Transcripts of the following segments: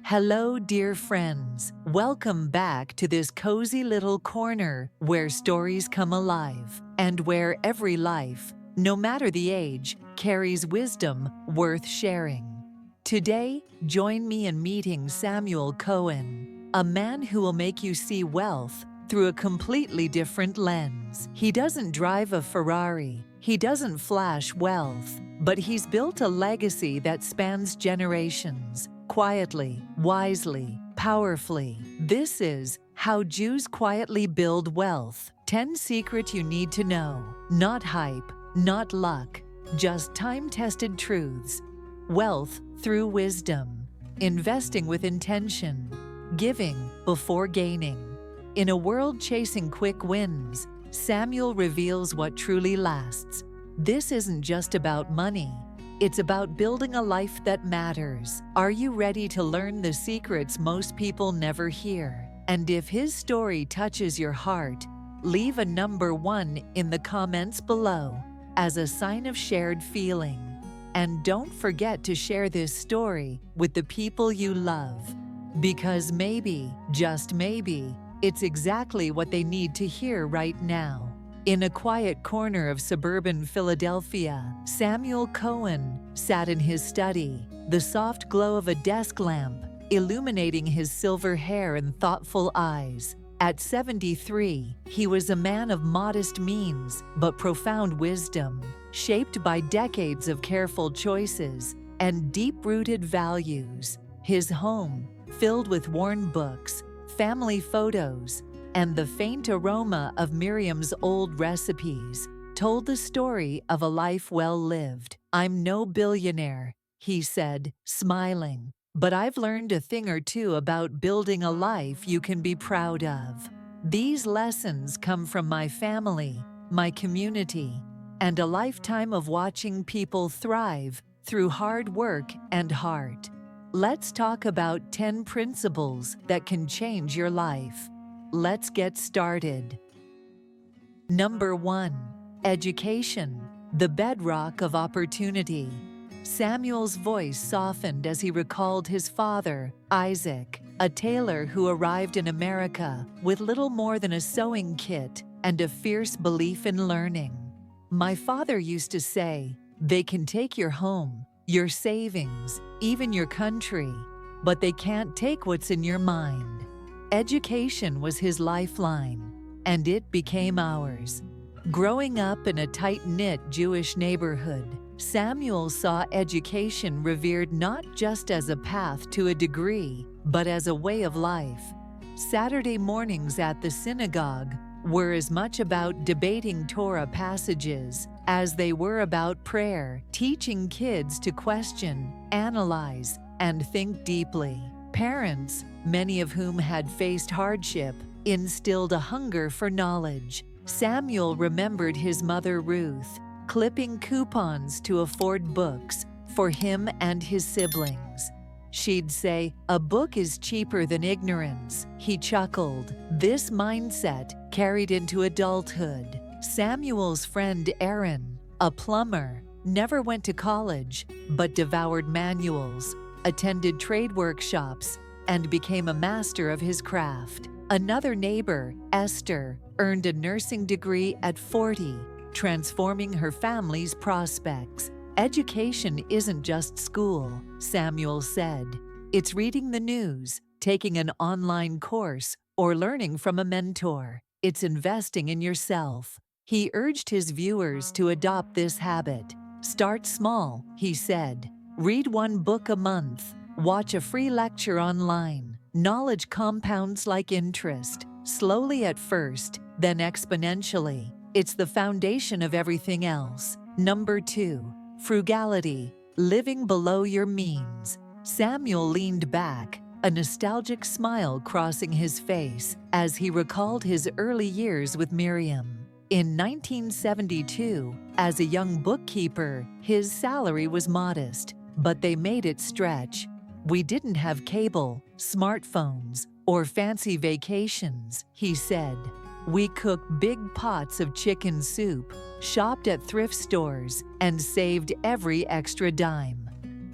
Hello, dear friends. Welcome back to this cozy little corner where stories come alive and where every life, no matter the age, carries wisdom worth sharing. Today, join me in meeting Samuel Cohen, a man who will make you see wealth through a completely different lens. He doesn't drive a Ferrari, he doesn't flash wealth, but he's built a legacy that spans generations. Quietly, wisely, powerfully. This is How Jews Quietly Build Wealth. 10 secrets you need to know. Not hype, not luck, just time-tested truths. Wealth through wisdom. Investing with intention. Giving before gaining. In a world chasing quick wins, Samuel reveals what truly lasts. This isn't just about money. It's about building a life that matters. Are you ready to learn the secrets most people never hear? And if his story touches your heart, leave a number 1 in the comments below as a sign of shared feeling. And don't forget to share this story with the people you love. Because maybe, just maybe, it's exactly what they need to hear right now. In a quiet corner of suburban Philadelphia, Samuel Cohen sat in his study, the soft glow of a desk lamp illuminating his silver hair and thoughtful eyes. At 73, he was a man of modest means but profound wisdom, shaped by decades of careful choices and deep-rooted values. His home, filled with worn books, family photos, and the faint aroma of Miriam's old recipes, told the story of a life well lived. "I'm no billionaire," he said, smiling, "but I've learned a thing or two about building a life you can be proud of. These lessons come from my family, my community, and a lifetime of watching people thrive through hard work and heart." Let's talk about 10 principles that can change your life. Let's get started. Number 1. Education, the bedrock of opportunity. Samuel's voice softened as he recalled his father, Isaac, a tailor who arrived in America with little more than a sewing kit and a fierce belief in learning. "My father used to say, they can take your home, your savings, even your country, but they can't take what's in your mind." Education was his lifeline, and it became ours. Growing up in a tight-knit Jewish neighborhood, Samuel saw education revered not just as a path to a degree, but as a way of life. Saturday mornings at the synagogue were as much about debating Torah passages as they were about prayer, teaching kids to question, analyze, and think deeply. Parents, many of whom had faced hardship, instilled a hunger for knowledge. Samuel remembered his mother Ruth, clipping coupons to afford books for him and his siblings. She'd say, "A book is cheaper than ignorance." He chuckled. This mindset carried into adulthood. Samuel's friend Aaron, a plumber, never went to college, but devoured manuals, attended trade workshops, and became a master of his craft. Another neighbor, Esther, earned a nursing degree at 40, transforming her family's prospects. "Education isn't just school," Samuel said. "It's reading the news, taking an online course, or learning from a mentor. It's investing in yourself." He urged his viewers to adopt this habit. "Start small," he said. "Read 1 book a month. Watch a free lecture online. Knowledge compounds like interest, slowly at first, then exponentially. It's the foundation of everything else." Number 2. Frugality, living below your means. Samuel leaned back, a nostalgic smile crossing his face as he recalled his early years with Miriam. In 1972, as a young bookkeeper, his salary was modest, but they made it stretch. "We didn't have cable, smartphones, or fancy vacations," he said. "We cooked big pots of chicken soup, shopped at thrift stores, and saved every extra dime."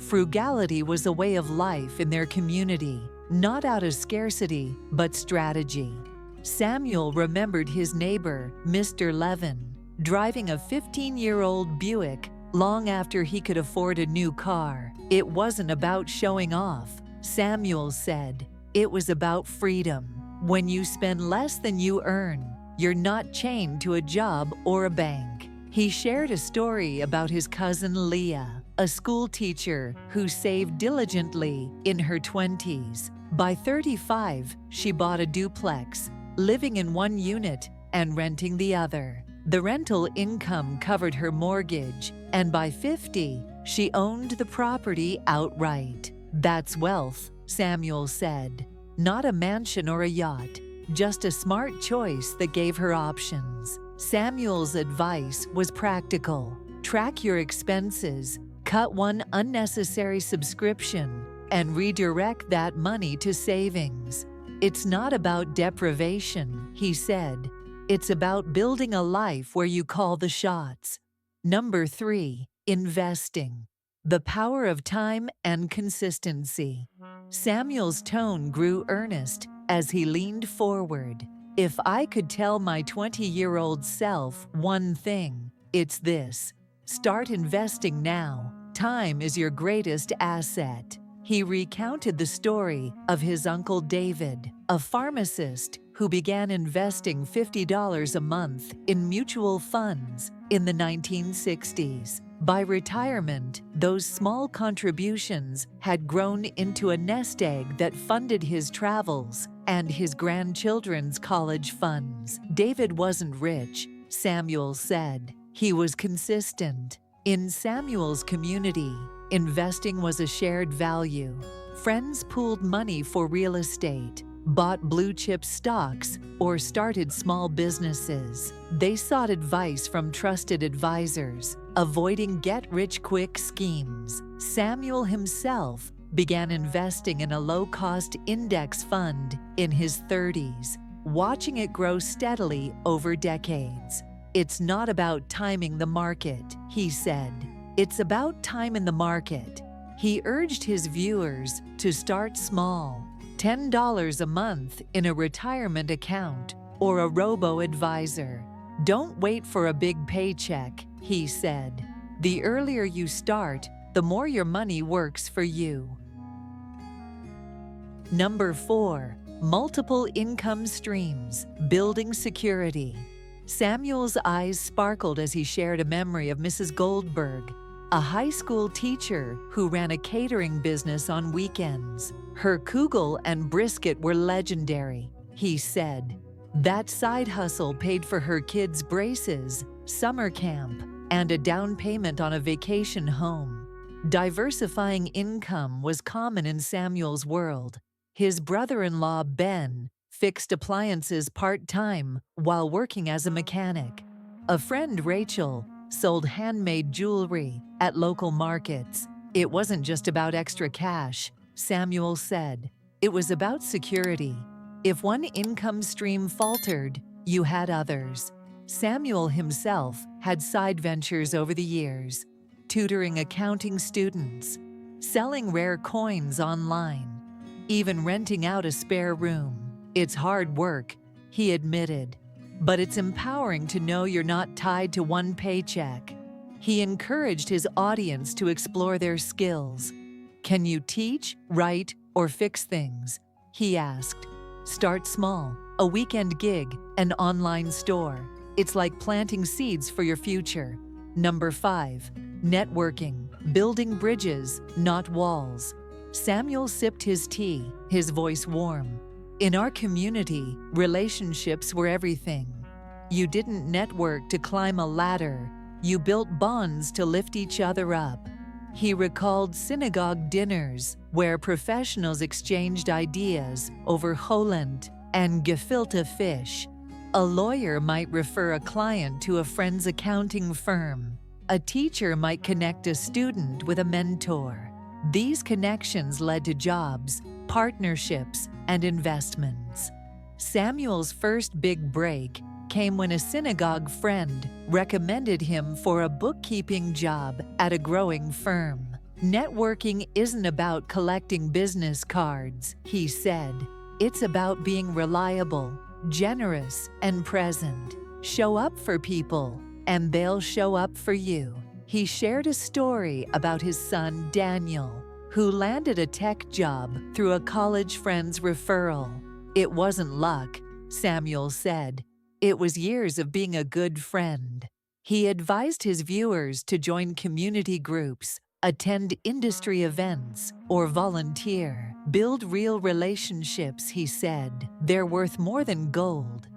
Frugality was a way of life in their community, not out of scarcity, but strategy. Samuel remembered his neighbor, Mr. Levin, driving a 15-year-old Buick long after he could afford a new car. It wasn't about showing off, Samuel said. It was about freedom. When you spend less than you earn, you're not chained to a job or a bank. He shared a story about his cousin Leah, a school teacher who saved diligently in her 20s. By 35, she bought a duplex, living in one unit and renting the other. The rental income covered her mortgage, and by 50, she owned the property outright. That's wealth, Samuel said. Not a mansion or a yacht, just a smart choice that gave her options. Samuel's advice was practical. Track your expenses, cut one unnecessary subscription, and redirect that money to savings. It's not about deprivation, he said. It's about building a life where you call the shots. Number 3, investing. The power of time and consistency. Samuel's tone grew earnest as he leaned forward. If I could tell my 20-year-old self one thing, it's this: start investing now. Time is your greatest asset. He recounted the story of his uncle David, a pharmacist who began investing $50 a month in mutual funds in the 1960s. By retirement, those small contributions had grown into a nest egg that funded his travels and his grandchildren's college funds. David wasn't rich, Samuel said. He was consistent. In Samuel's community, investing was a shared value. Friends pooled money for real estate, bought blue-chip stocks, or started small businesses. They sought advice from trusted advisors, avoiding get-rich-quick schemes. Samuel himself began investing in a low-cost index fund in his 30s, watching it grow steadily over decades. It's not about timing the market, he said. It's about time in the market. He urged his viewers to start small. $10 a month in a retirement account or a robo-advisor. Don't wait for a big paycheck, he said. The earlier you start, the more your money works for you. Number 4, multiple income streams, building security. Samuel's eyes sparkled as he shared a memory of Mrs. Goldberg, a high school teacher who ran a catering business on weekends. Her kugel and brisket were legendary, he said. That side hustle paid for her kids' braces, summer camp, and a down payment on a vacation home. Diversifying income was common in Samuel's world. His brother-in-law, Ben, fixed appliances part-time while working as a mechanic. A friend, Rachel, sold handmade jewelry at local markets. It wasn't just about extra cash, Samuel said. It was about security. If one income stream faltered, you had others. Samuel himself had side ventures over the years, tutoring accounting students, selling rare coins online, even renting out a spare room. It's hard work, he admitted, but it's empowering to know you're not tied to one paycheck. He encouraged his audience to explore their skills. Can you teach, write, or fix things? He asked. Start small, a weekend gig, an online store. It's like planting seeds for your future. Number 5, networking, building bridges, not walls. Samuel sipped his tea, his voice warm. In our community, relationships were everything. You didn't network to climb a ladder. You built bonds to lift each other up. He recalled synagogue dinners where professionals exchanged ideas over cholent and gefilte fish. A lawyer might refer a client to a friend's accounting firm. A teacher might connect a student with a mentor. These connections led to jobs, partnerships, and investments. Samuel's first big break came when a synagogue friend recommended him for a bookkeeping job at a growing firm. Networking isn't about collecting business cards, he said. It's about being reliable, generous, and present. Show up for people, and they'll show up for you. He shared a story about his son, Daniel, who landed a tech job through a college friend's referral. It wasn't luck, Samuel said. It was years of being a good friend. He advised his viewers to join community groups, attend industry events, or volunteer. Build real relationships, he said. They're worth more than gold.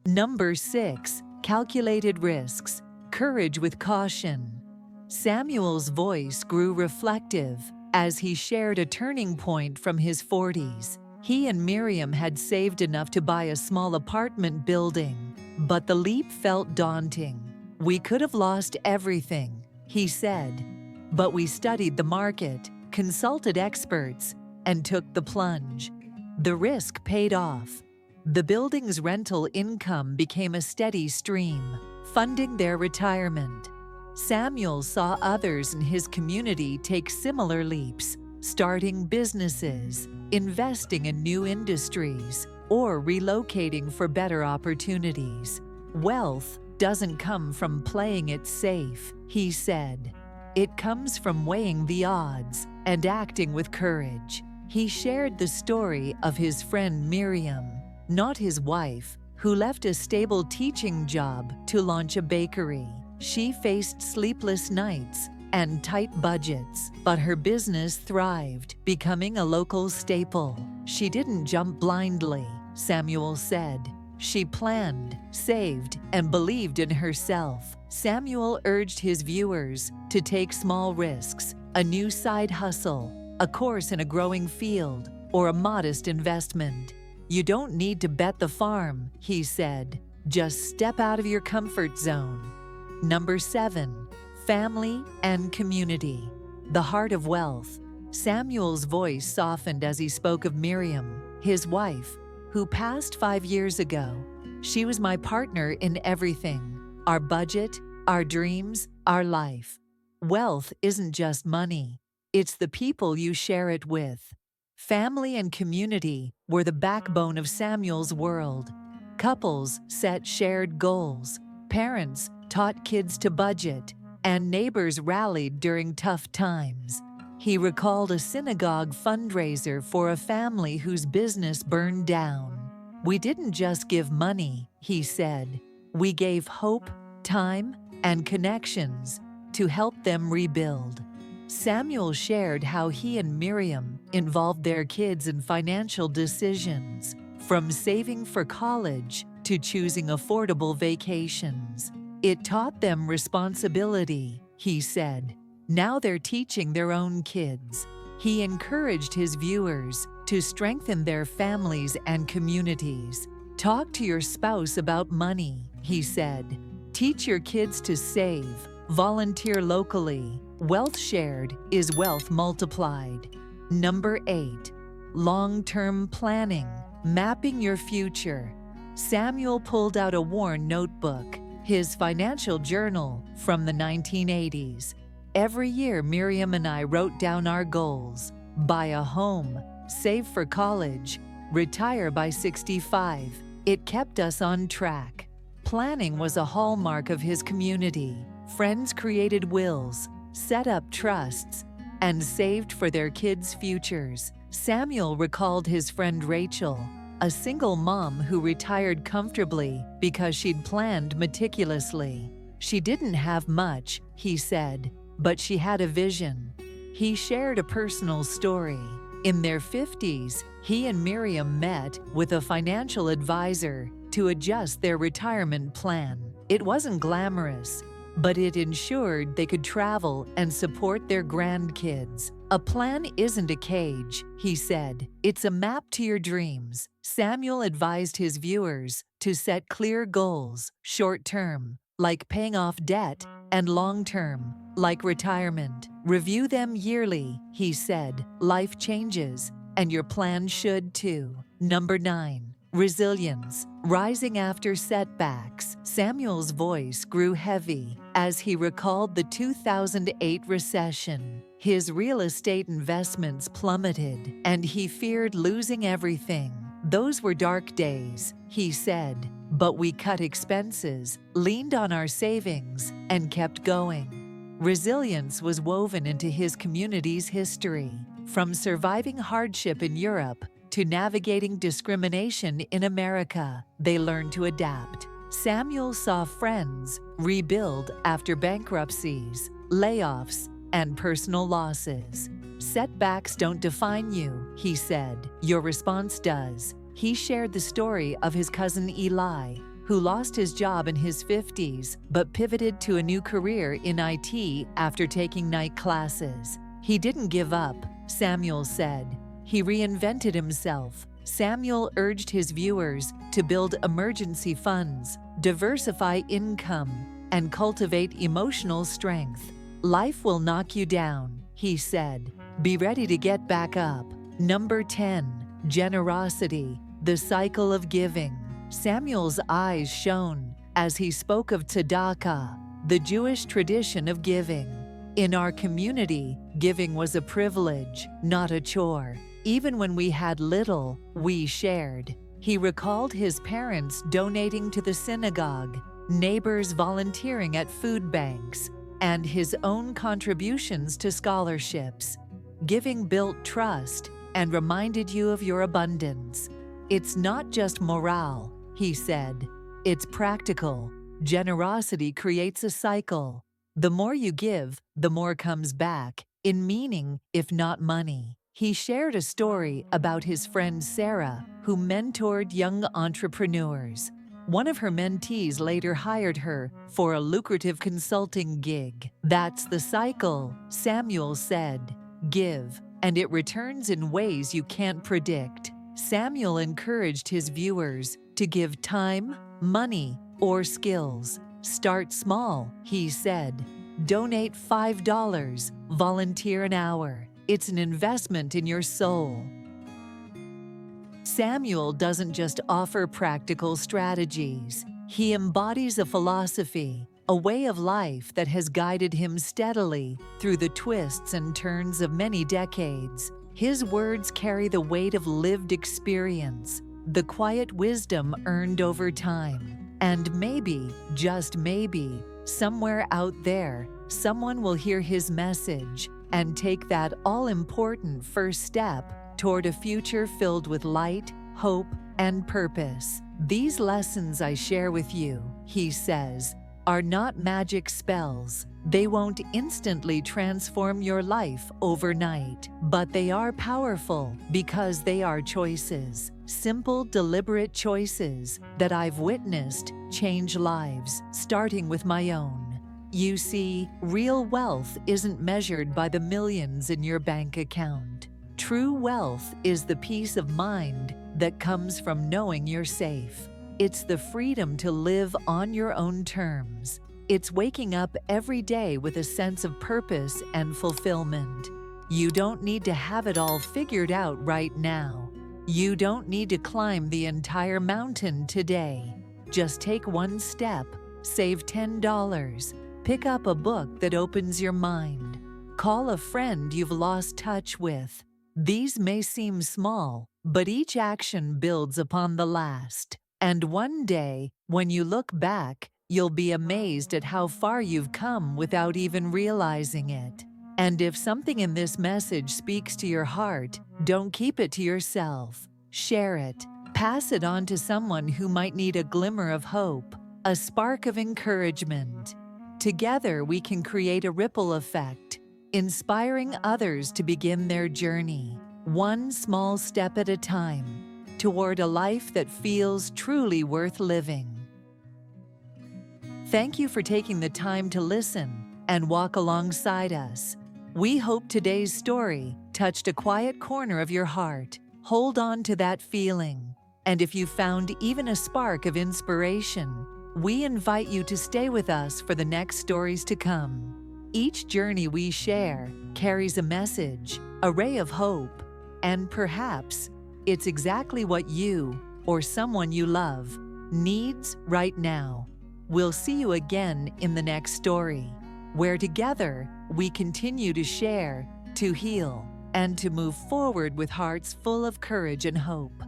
Number 6. Calculated risks. Courage with caution. Samuel's voice grew reflective as he shared a turning point from his 40s. He and Miriam had saved enough to buy a small apartment building, but the leap felt daunting. We could have lost everything, he said, but we studied the market, consulted experts, and took the plunge. The risk paid off. The building's rental income became a steady stream, funding their retirement. Samuel saw others in his community take similar leaps, starting businesses, investing in new industries, or relocating for better opportunities. Wealth doesn't come from playing it safe, he said. It comes from weighing the odds and acting with courage. He shared the story of his friend Miriam, not his wife, who left a stable teaching job to launch a bakery. She faced sleepless nights and tight budgets, but her business thrived, becoming a local staple. She didn't jump blindly, Samuel said. She planned, saved, and believed in herself. Samuel urged his viewers to take small risks, a new side hustle, a course in a growing field, or a modest investment. You don't need to bet the farm, he said. Just step out of your comfort zone. Number 7. Family and community. The heart of wealth. Samuel's voice softened as he spoke of Miriam, his wife, who passed 5 years ago. She was my partner in everything. Our budget, our dreams, our life. Wealth isn't just money. It's the people you share it with. Family and community were the backbone of Samuel's world. Couples set shared goals. Parents taught kids to budget, and neighbors rallied during tough times. He recalled a synagogue fundraiser for a family whose business burned down. We didn't just give money, he said. We gave hope, time, and connections to help them rebuild. Samuel shared how he and Miriam involved their kids in financial decisions, from saving for college to choosing affordable vacations. It taught them responsibility, he said. Now they're teaching their own kids. He encouraged his viewers to strengthen their families and communities. Talk to your spouse about money, he said. Teach your kids to save, volunteer locally. Wealth shared is wealth multiplied. Number 8. Long-term planning, mapping your future. Samuel pulled out a worn notebook, his financial journal from the 1980s. Every year, Miriam and I wrote down our goals: buy a home, save for college, retire by 65. It kept us on track. Planning was a hallmark of his community. Friends created wills, set up trusts, and saved for their kids' futures. Samuel recalled his friend Rachel, a single mom who retired comfortably because she'd planned meticulously. She didn't have much, he said, but she had a vision. He shared a personal story. In their 50s, he and Miriam met with a financial advisor to adjust their retirement plan. It wasn't glamorous, but it ensured they could travel and support their grandkids. A plan isn't a cage, he said. It's a map to your dreams. Samuel advised his viewers to set clear goals, short-term, like paying off debt, and long-term, like retirement. Review them yearly, he said. Life changes, and your plan should too. Number 9. Resilience. Rising after setbacks, Samuel's voice grew heavy as he recalled the 2008 recession. His real estate investments plummeted, and he feared losing everything. "Those were dark days," he said, "but we cut expenses, leaned on our savings, and kept going." Resilience was woven into his community's history. From surviving hardship in Europe to navigating discrimination in America, they learned to adapt. Samuel saw friends rebuild after bankruptcies, layoffs, and personal losses. "Setbacks don't define you," he said. "Your response does." He shared the story of his cousin Eli, who lost his job in his 50s but pivoted to a new career in IT after taking night classes. "He didn't give up," Samuel said. "He reinvented himself." Samuel urged his viewers to build emergency funds, diversify income, and cultivate emotional strength. "Life will knock you down," he said. "Be ready to get back up." Number 10. Generosity, the cycle of giving. Samuel's eyes shone as he spoke of tzedakah, the Jewish tradition of giving. In our community, giving was a privilege, not a chore. Even when we had little, we shared. He recalled his parents donating to the synagogue, neighbors volunteering at food banks, and his own contributions to scholarships. Giving built trust and reminded you of your abundance. "It's not just morale," he said. "It's practical. Generosity creates a cycle. The more you give, the more comes back, in meaning, if not money." He shared a story about his friend Sarah, who mentored young entrepreneurs. One of her mentees later hired her for a lucrative consulting gig. "That's the cycle," Samuel said. "Give, and it returns in ways you can't predict." Samuel encouraged his viewers to give time, money, or skills. "Start small," he said. "Donate $5, volunteer an hour. It's an investment in your soul." Samuel doesn't just offer practical strategies. He embodies a philosophy, a way of life that has guided him steadily through the twists and turns of many decades. His words carry the weight of lived experience, the quiet wisdom earned over time. And maybe, just maybe, somewhere out there, someone will hear his message and take that all-important first step toward a future filled with light, hope, and purpose. "These lessons I share with you," he says, "are not magic spells. They won't instantly transform your life overnight, but they are powerful because they are choices, simple, deliberate choices that I've witnessed change lives, starting with my own." You see, real wealth isn't measured by the millions in your bank account. True wealth is the peace of mind that comes from knowing you're safe. It's the freedom to live on your own terms. It's waking up every day with a sense of purpose and fulfillment. You don't need to have it all figured out right now. You don't need to climb the entire mountain today. Just take one step, save $10, pick up a book that opens your mind, call a friend you've lost touch with. These may seem small, but each action builds upon the last. And one day, when you look back, you'll be amazed at how far you've come without even realizing it. And if something in this message speaks to your heart, don't keep it to yourself. Share it. Pass it on to someone who might need a glimmer of hope, a spark of encouragement. Together, we can create a ripple effect, inspiring others to begin their journey, one small step at a time, toward a life that feels truly worth living. Thank you for taking the time to listen and walk alongside us. We hope today's story touched a quiet corner of your heart. Hold on to that feeling. And if you found even a spark of inspiration, we invite you to stay with us for the next stories to come. Each journey we share carries a message, a ray of hope, and perhaps it's exactly what you, or someone you love needs right now. We'll see you again in the next story, where together we continue to share, to heal, and to move forward with hearts full of courage and hope.